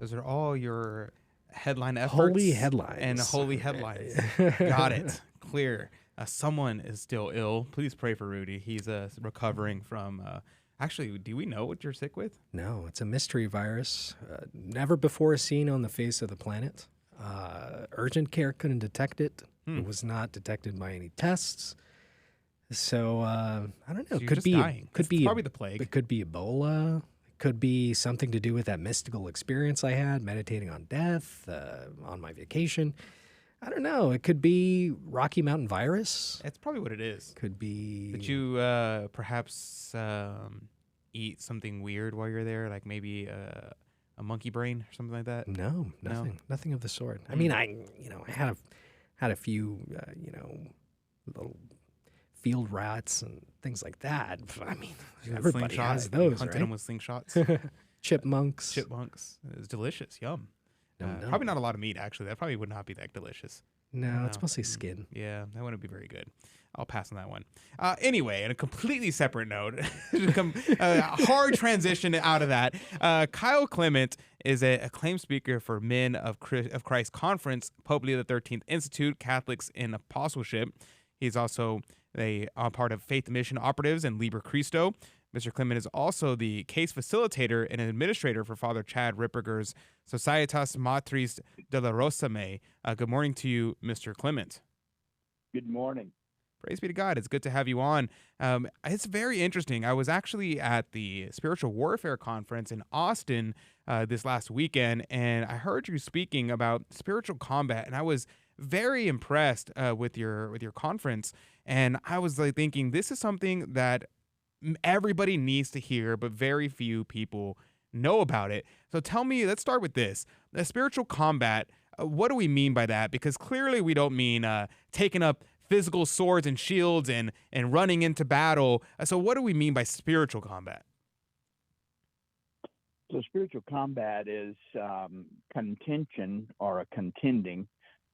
Those are all your headline Holy efforts and headlines. holy headlines. Got it. Clear. Someone is still ill. Please pray for Rudy. He's recovering from. Actually, do we know what you're sick with? No, it's a mystery virus, never before seen on the face of the planet. Urgent care couldn't detect it. It was not detected by any tests. So I don't know. So you're just dying. Could be probably the plague. It could be Ebola. It could be something to do with that mystical experience I had meditating on death on my vacation. I don't know. It could be Rocky Mountain virus. That's probably what it is. Could be. Did you perhaps eat something weird while you're there, like maybe a monkey brain or something like that? No, nothing of the sort. I mean, I had a few, little field rats and things like that. I mean, everybody has those, hunted right? them with slingshots. Chipmunks. It was delicious. Yum. Probably not a lot of meat, actually. That probably would not be that delicious. No, it's mostly skin. Yeah, that wouldn't be very good. I'll pass on that one. Anyway, on a completely separate note, hard transition out of that. Kyle Clement is an acclaimed speaker for Men of Christ Conference, Pope Leo XIII Institute, Catholics in Apostleship. He's also a part of Faith Mission Operatives and Liber Christo. Mr. Clement is also the case facilitator and administrator for Father Chad Ripperger's Societas Matris de la Rosame. Good morning to you, Mr. Clement. Good morning. Praise be to God. It's good to have you on. It's very interesting. I was actually at the Spiritual Warfare Conference in Austin this last weekend, and I heard you speaking about spiritual combat, and I was very impressed with your conference. And I was like thinking, this is something that everybody needs to hear, but very few people know about it. So tell me, let's start with this. The spiritual combat, what do we mean by that? Because clearly we don't mean taking up physical swords and shields and running into battle. So what do we mean by spiritual combat? So spiritual combat is contention or a contending,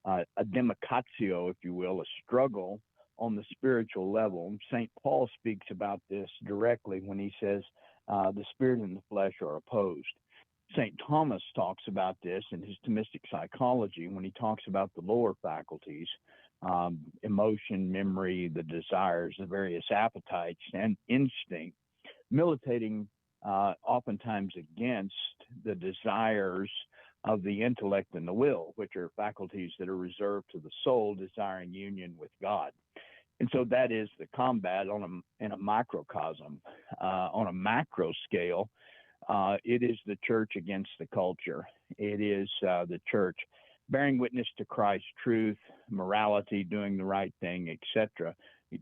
a demarcatio, if you will, a struggle on the spiritual level. St. Paul speaks about this directly when he says the spirit and the flesh are opposed. St. Thomas talks about this in his Thomistic Psychology when he talks about the lower faculties, emotion, memory, the desires, the various appetites and instinct, militating oftentimes against the desires of the intellect and the will, which are faculties that are reserved to the soul, desiring union with God. And so that is the combat in a microcosm. On a macro scale, it is the church against the culture. It is the church bearing witness to Christ's truth, morality, doing the right thing, etc.,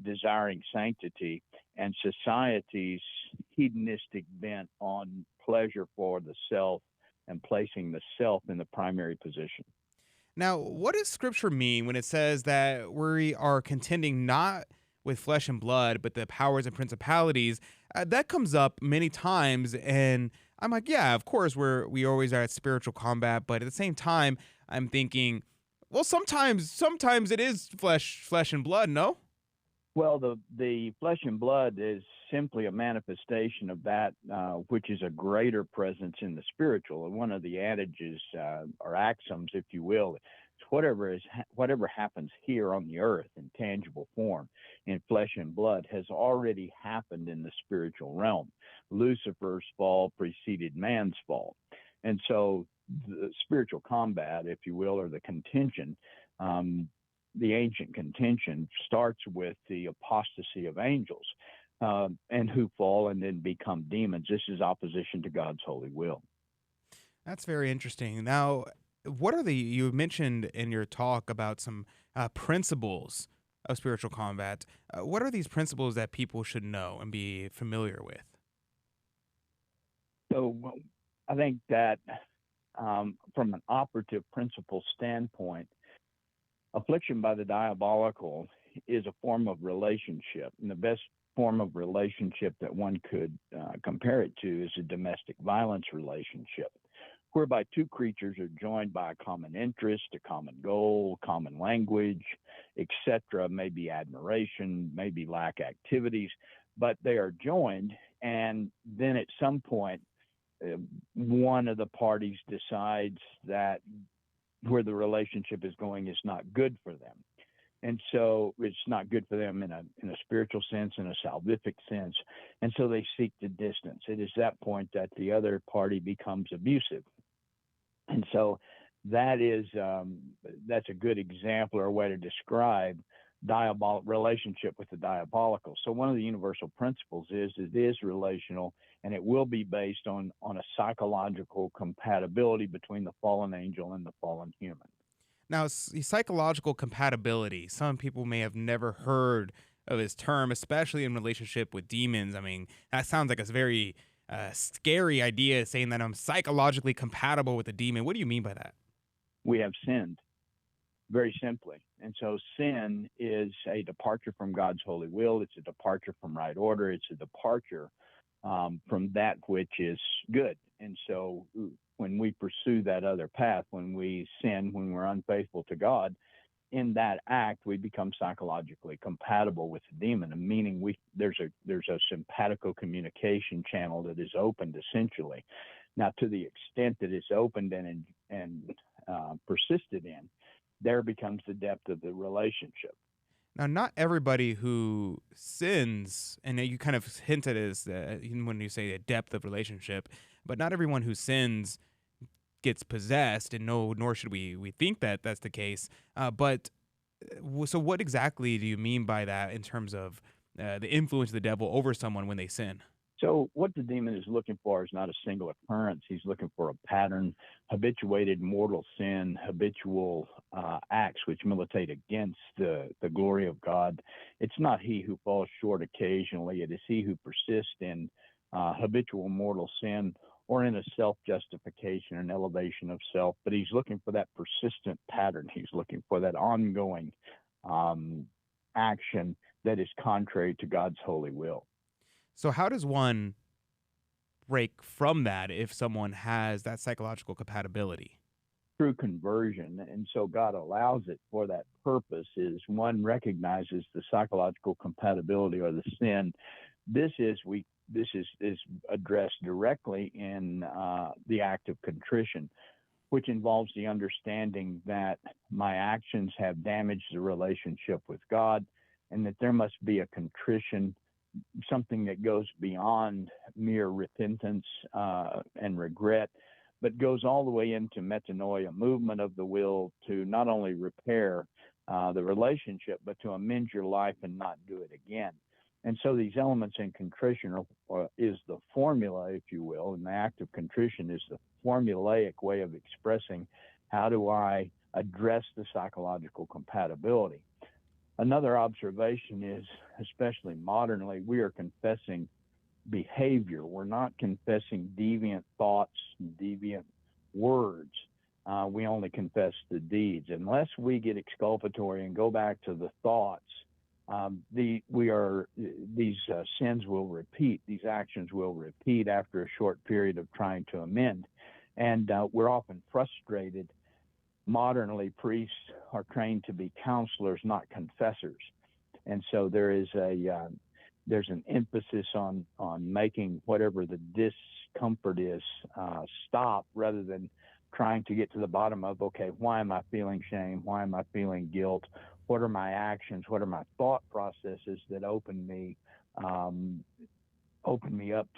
desiring sanctity, and society's hedonistic bent on pleasure for the self and placing the self in the primary position. Now, what does Scripture mean when it says that we are contending not with flesh and blood, but the powers and principalities? That comes up many times, and I'm like, yeah, of course, we always are at spiritual combat, but at the same time, I'm thinking, well, sometimes it is flesh and blood, no? Well, the flesh and blood is simply a manifestation of that which is a greater presence in the spiritual. And one of the adages or axioms, if you will, is whatever happens here on the earth in tangible form, in flesh and blood, has already happened in the spiritual realm. Lucifer's fall preceded man's fall. And so the spiritual combat, if you will, or the contention, the ancient contention starts with the apostasy of angels and who fall and then become demons. This is opposition to God's holy will. That's very interesting. Now, you mentioned in your talk about some principles of spiritual combat. What are these principles that people should know and be familiar with? So I think that from an operative principle standpoint, affliction by the diabolical is a form of relationship. And the best form of relationship that one could compare it to is a domestic violence relationship, whereby two creatures are joined by a common interest, a common goal, common language, etc., maybe admiration, maybe lack activities, but they are joined. And then at some point, one of the parties decides that where the relationship is going is not good for them. And so it's not good for them in a spiritual sense, in a salvific sense. And so they seek to distance. It is that point that the other party becomes abusive. And so that's a good example or a way to describe relationship with the diabolical. So one of the universal principles is it is relational, and it will be based on a psychological compatibility between the fallen angel and the fallen human. Now, psychological compatibility, some people may have never heard of this term, especially in relationship with demons. I mean, that sounds like a very scary idea, saying that I'm psychologically compatible with a demon. What do you mean by that? We have sinned, very simply. And so sin is a departure from God's holy will. It's a departure from right order. It's a departure from that which is good. And so when we pursue that other path, when we sin, when we're unfaithful to God, in that act, we become psychologically compatible with the demon, meaning there's a simpatico communication channel that is opened essentially. Now, to the extent that it's opened and persisted in, there becomes the depth of the relationship. Now, not everybody who sins, and you kind of hinted as when you say a depth of relationship, but not everyone who sins gets possessed, and nor should we think that that's the case. So what exactly do you mean by that in terms of the influence of the devil over someone when they sin? So what the demon is looking for is not a single occurrence. He's looking for a pattern, habituated mortal sin, habitual acts which militate against the glory of God. It's not he who falls short occasionally. It is he who persists in habitual mortal sin or in a self-justification, an elevation of self. But he's looking for that persistent pattern. He's looking for that ongoing action that is contrary to God's holy will. So how does one break from that if someone has that psychological compatibility? Through conversion. And so God allows it for that purpose, is one recognizes the psychological compatibility or the sin. This is addressed directly in the act of contrition, which involves the understanding that my actions have damaged the relationship with God, and that there must be a contrition, something that goes beyond mere repentance and regret, but goes all the way into metanoia, movement of the will to not only repair the relationship, but to amend your life and not do it again. And so these elements in contrition is the formula, if you will, and the act of contrition is the formulaic way of expressing how do I address the psychological compatibility. Another observation is, especially modernly, we are confessing behavior. We're not confessing deviant thoughts, deviant words. We only confess the deeds. Unless we get exculpatory and go back to the thoughts, these sins will repeat. These actions will repeat after a short period of trying to amend. And we're often frustrated. Modernly, priests are trained to be counselors, not confessors, and so there's an emphasis on making whatever the discomfort is stop, rather than trying to get to the bottom of, okay, why am I feeling shame? Why am I feeling guilt? What are my actions? What are my thought processes that open me up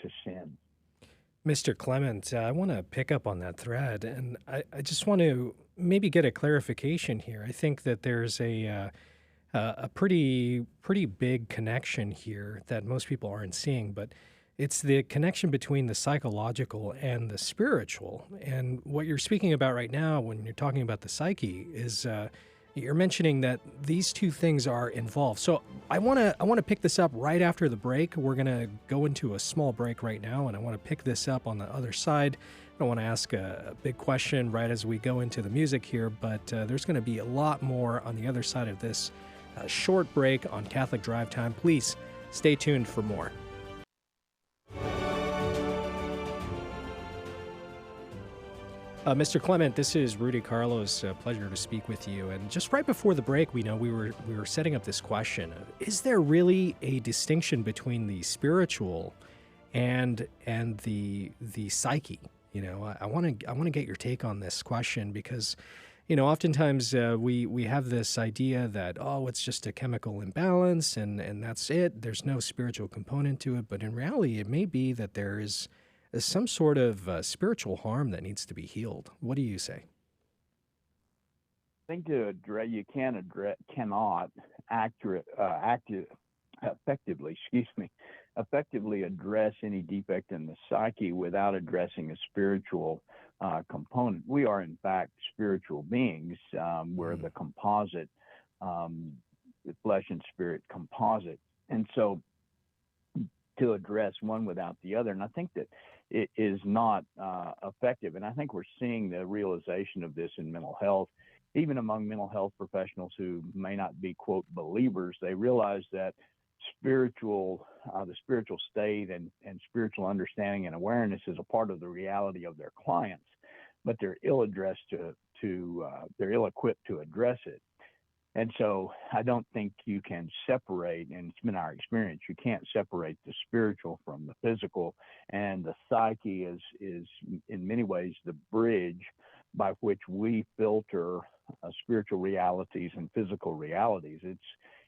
to sin? Mr. Clement, I want to pick up on that thread, and I just want to maybe get a clarification here. I think that there's a pretty big connection here that most people aren't seeing, but it's the connection between the psychological and the spiritual. And what you're speaking about right now when you're talking about the psyche is you're mentioning that these two things are involved. So I want to pick this up right after the break. We're going to go into a small break right now, and I want to pick this up on the other side. I want to ask a big question right as we go into the music here, but there's going to be a lot more on the other side of this short break on Catholic Drive Time. Please stay tuned for more. Mr. Clement, this is Rudy Carlos. Pleasure to speak with you. And just right before the break, we were setting up this question: is there really a distinction between the spiritual and the psyche. I want to get your take on this question because, oftentimes we have this idea that, oh, it's just a chemical imbalance and that's it. There's no spiritual component to it, but in reality, it may be that there is some sort of spiritual harm that needs to be healed. What do you say? I think cannot effectively, effectively address any defect in the psyche without addressing a spiritual component. We are, in fact, spiritual beings. We're the composite, the flesh and spirit composite. And so to address one without the other, and I think that it is not effective. And I think we're seeing the realization of this in mental health. Even among mental health professionals who may not be, quote, believers, they realize that the spiritual state and spiritual understanding and awareness is a part of the reality of their clients, but they're ill-equipped to address it. And so I don't think you can separate, and it's been our experience, you can't separate the spiritual from the physical, and the psyche is in many ways the bridge by which we filter spiritual realities and physical realities.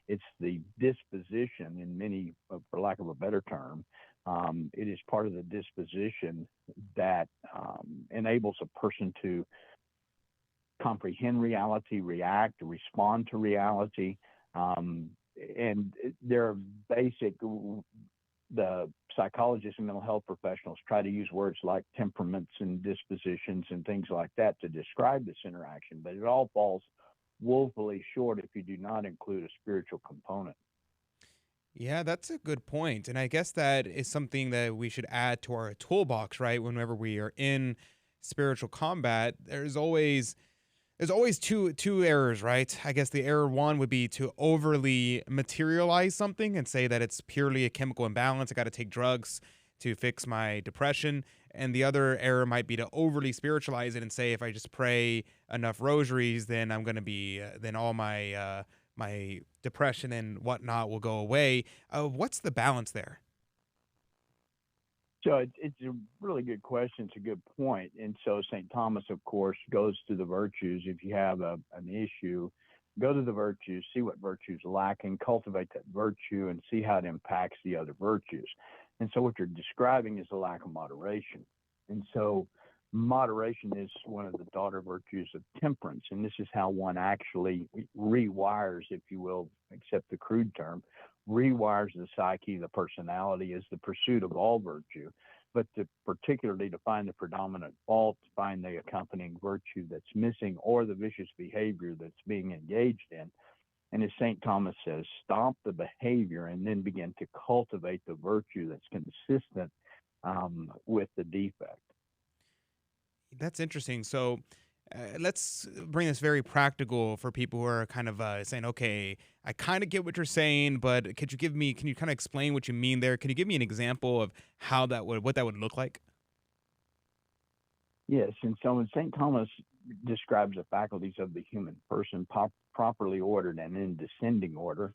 It's the disposition in many, for lack of a better term, it is part of the disposition that enables a person to comprehend reality, react, respond to reality. And there are the psychologists and mental health professionals try to use words like temperaments and dispositions and things like that to describe this interaction, but it all falls woefully short if you do not include a spiritual component. Yeah, that's a good point. And I guess that is something that we should add to our toolbox, right? Whenever we are in spiritual combat, there's always two errors, right? I guess the error one would be to overly materialize something and say that it's purely a chemical imbalance. I got to take drugs to fix my depression. And the other error might be to overly spiritualize it and say if I just pray enough rosaries, then I'm going to be, then all my my depression and whatnot will go away. What's the balance there? So it's a really good question. It's a good point. And so St. Thomas, of course, goes to the virtues. If you have an issue, go to the virtues, see what virtues lacking, cultivate that virtue, and see how it impacts the other virtues. And so what you're describing is a lack of moderation. And so moderation is one of the daughter virtues of temperance. And this is how one actually rewires, if you will, accept the crude term, rewires the psyche, the personality, is the pursuit of all virtue, but particularly to find the predominant fault, to find the accompanying virtue that's missing or the vicious behavior that's being engaged in. And as St. Thomas says, stop the behavior and then begin to cultivate the virtue that's consistent with the defect. That's interesting. So let's bring this very practical for people who are kind of saying, okay, I kind of get what you're saying, but can you kind of explain what you mean there? Can you give me an example of what that would look like? Yes. And so when St. Thomas describes the faculties of the human person properly ordered and in descending order,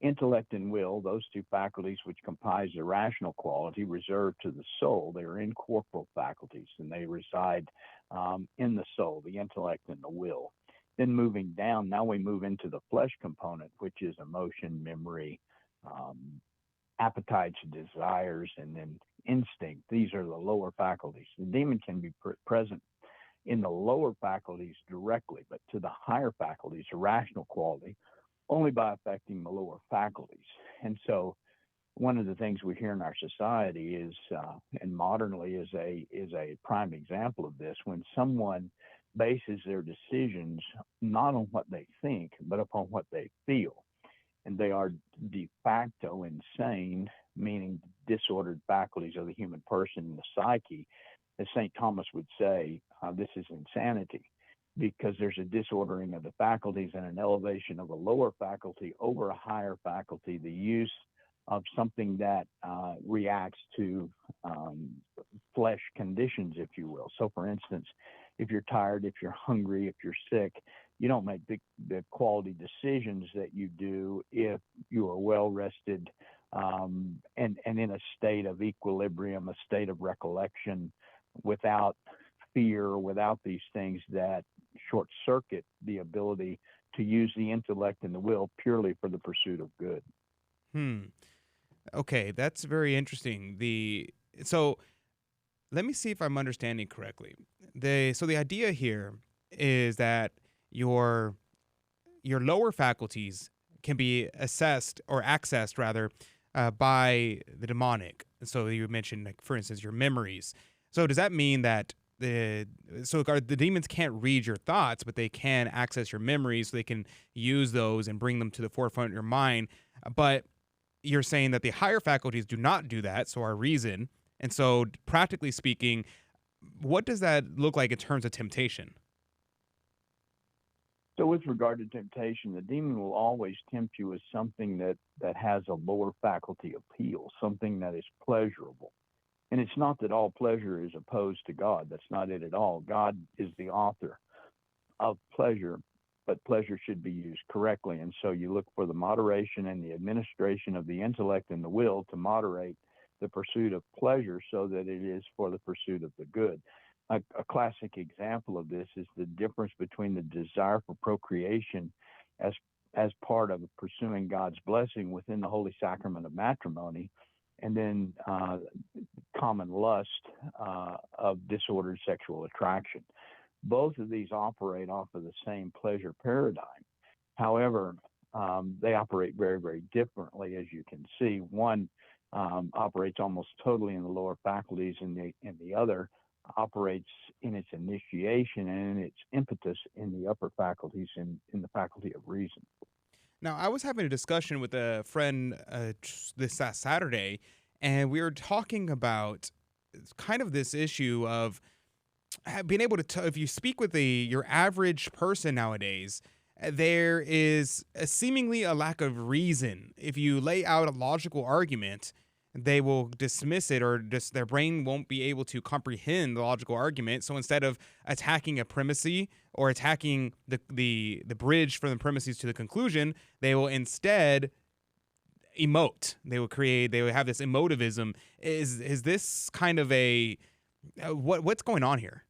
intellect and will, those two faculties which comprise the rational quality, reserved to the soul. They are incorporeal faculties, and they reside in the soul, the intellect and the will. Then moving down, now we move into the flesh component, which is emotion, memory, appetites, desires, and then instinct. These are the lower faculties. The demon can be present in the lower faculties directly, but to the higher faculties, the rational quality, only by affecting the lower faculties. And so one of the things we hear in our society is, and modernly is a prime example of this, when someone bases their decisions not on what they think, but upon what they feel. And they are de facto insane, meaning disordered faculties of the human person, the psyche. As St. Thomas would say, this is insanity, because there's a disordering of the faculties and an elevation of a lower faculty over a higher faculty, the use of something that reacts to flesh conditions, if you will. So, for instance, if you're tired, if you're hungry, if you're sick, you don't make the quality decisions that you do if you are well rested, and in a state of equilibrium, a state of recollection, without fear, without these things that short circuit the ability to use the intellect and the will purely for the pursuit of good. Hmm. Okay, that's very interesting. So let me see if I'm understanding correctly. The idea here is that your your lower faculties can be assessed or accessed rather by the demonic. So you mentioned, like, for instance, your memories. So does that mean that the demons can't read your thoughts, but they can access your memories, so they can use those and bring them to the forefront of your mind? But you're saying that the higher faculties do not do that, so our reason. And so, practically speaking, what does that look like in terms of temptation? So, with regard to temptation, the demon will always tempt you with something that has a lower faculty appeal, something that is pleasurable. And it's not that all pleasure is opposed to God. That's not it at all. God is the author of pleasure, but pleasure should be used correctly. And so you look for the moderation and the administration of the intellect and the will to moderate the pursuit of pleasure so that it is for the pursuit of the good. A classic example of this is the difference between the desire for procreation as part of pursuing God's blessing within the holy sacrament of matrimony, and then common lust of disordered sexual attraction. Both of these operate off of the same pleasure paradigm. However, they operate very, very differently, as you can see. One operates almost totally in the lower faculties, and the other operates in its initiation and in its impetus in the upper faculties, in the faculty of reason. Now, I was having a discussion with a friend this last Saturday, and we were talking about kind of this issue of being able to, if you speak with your average person nowadays, there is seemingly a lack of reason. If you lay out a logical argument, they will dismiss it, or just their brain won't be able to comprehend the logical argument. So instead of attacking a primacy or attacking the bridge from the premises to the conclusion, they will instead emote. They will have this emotivism. Is this kind of a what's going on here?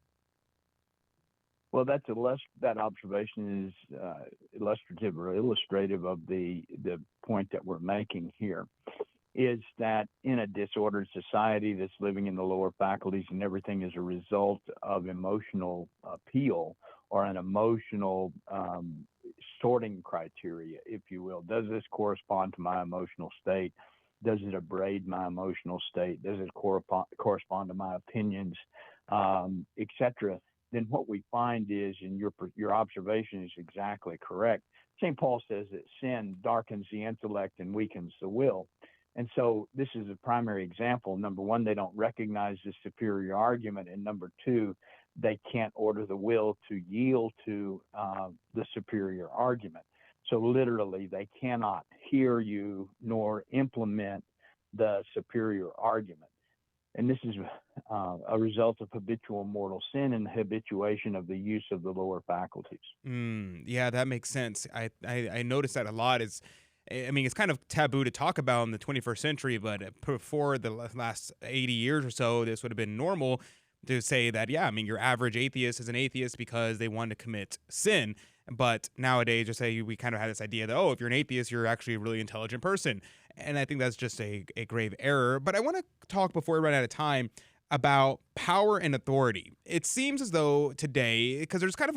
Well, that observation is illustrative or illustrative of the point that we're making here, is that in a disordered society that's living in the lower faculties and everything is a result of emotional appeal or an emotional sorting criteria, if you will. Does this correspond to my emotional state? Does it abrade my emotional state? Does it correspond to my opinions, etc.? Then what we find is, and your observation is exactly correct. St. Paul says that sin darkens the intellect and weakens the will. And so this is a primary example. Number one, they don't recognize the superior argument. And number two, they can't order the will to yield to the superior argument. So literally, they cannot hear you nor implement the superior argument. And this is a result of habitual mortal sin and the habituation of the use of the lower faculties. Yeah, that makes sense. I noticed that a lot. I mean, it's kind of taboo to talk about in the 21st century, but before the last 80 years or so, this would have been normal to say that, yeah, I mean, your average atheist is an atheist because they want to commit sin. But nowadays, just say we kind of have this idea that, oh, if you're an atheist, you're actually a really intelligent person. And I think that's just a grave error. But I want to talk, before we run out of time, about power and authority. It seems as though today, because there's kind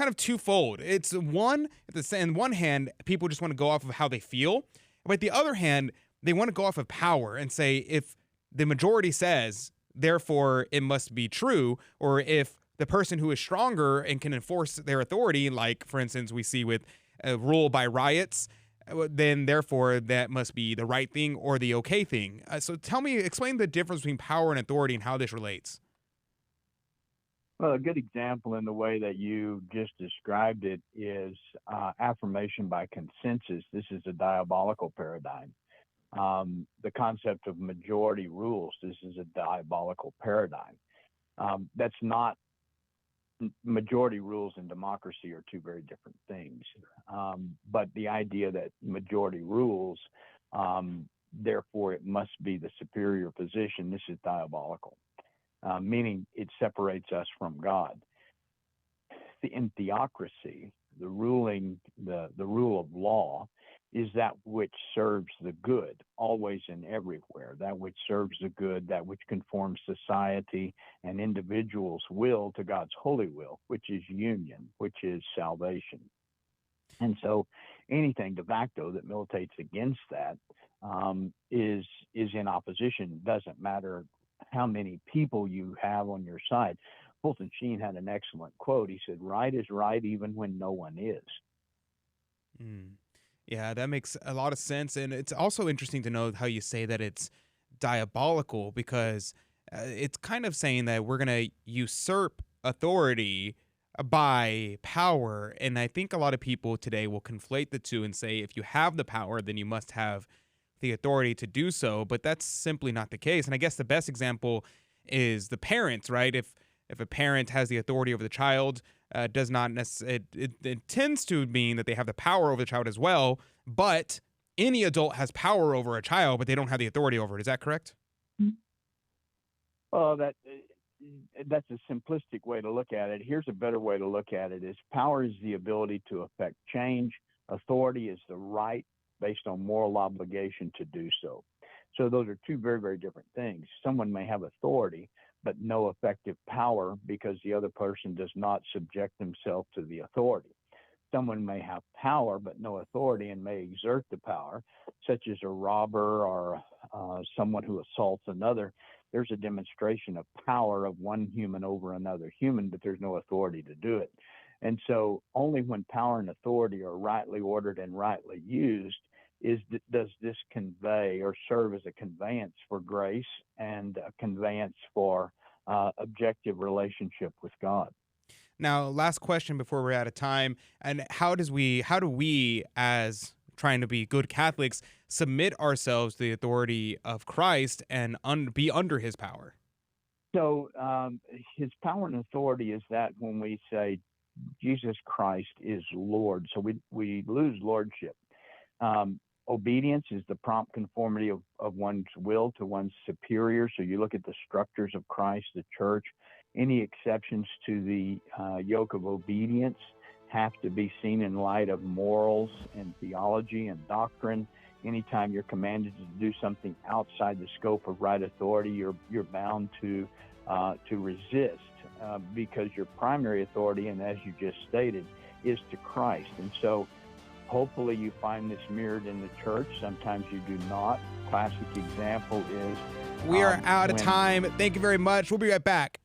of twofold. It's one, on one hand, people just want to go off of how they feel. But the other hand, they want to go off of power and say, if the majority says, therefore it must be true, or if the person who is stronger and can enforce their authority, like, for instance, we see with rule by riots, then therefore that must be the right thing or the okay thing. So explain the difference between power and authority and how this relates. Well, a good example in the way that you just described it is affirmation by consensus. This is a diabolical paradigm. The concept of majority rules, this is a diabolical paradigm. That's not Majority rules and democracy are two very different things. But the idea that majority rules, therefore it must be the superior position. This is diabolical, meaning it separates us from God. In theocracy, the rule of law is that which serves the good, always and everywhere, that which serves the good, that which conforms society and individuals' will to God's holy will, which is union, which is salvation. And so anything de facto that militates against that is in opposition. Doesn't matter how many people you have on your side. Fulton Sheen had an excellent quote. He said, "Right is right even when no one is." Yeah, that makes a lot of sense. And it's also interesting to know how you say that it's diabolical, because it's kind of saying that we're going to usurp authority by power. And I think a lot of people today will conflate the two and say, if you have the power, then you must have the authority to do so. But that's simply not the case. And I guess the best example is the parents, right? If a parent has the authority over the child, does not necessarily, it tends to mean that they have the power over the child as well. But any adult has power over a child, but they don't have the authority over it. Is that correct? Well, that's a simplistic way to look at it. Here's a better way to look at it: is power is the ability to affect change. Authority is the right based on moral obligation to do so. So those are two very, very different things. Someone may have authority, but no effective power because the other person does not subject themselves to the authority. Someone may have power, but no authority, and may exert the power, such as a robber or someone who assaults another. There's a demonstration of power of one human over another human, but there's no authority to do it. And so only when power and authority are rightly ordered and rightly used does this convey or serve as a conveyance for grace and a conveyance for objective relationship with God. Now, last question before we're out of time. And how do we, as trying to be good Catholics, submit ourselves to the authority of Christ and be under his power? So his power and authority is that when we say Jesus Christ is Lord, so we lose lordship. Obedience is the prompt conformity of one's will to one's superior. So you look at the structures of Christ, the church. Any exceptions to the yoke of obedience have to be seen in light of morals and theology and doctrine. Anytime you're commanded to do something outside the scope of right authority, you're bound to resist because your primary authority, and as you just stated, is to Christ. And so hopefully you find this mirrored in the church. Sometimes you do not. Classic example is... We are out of time. Thank you very much. We'll be right back.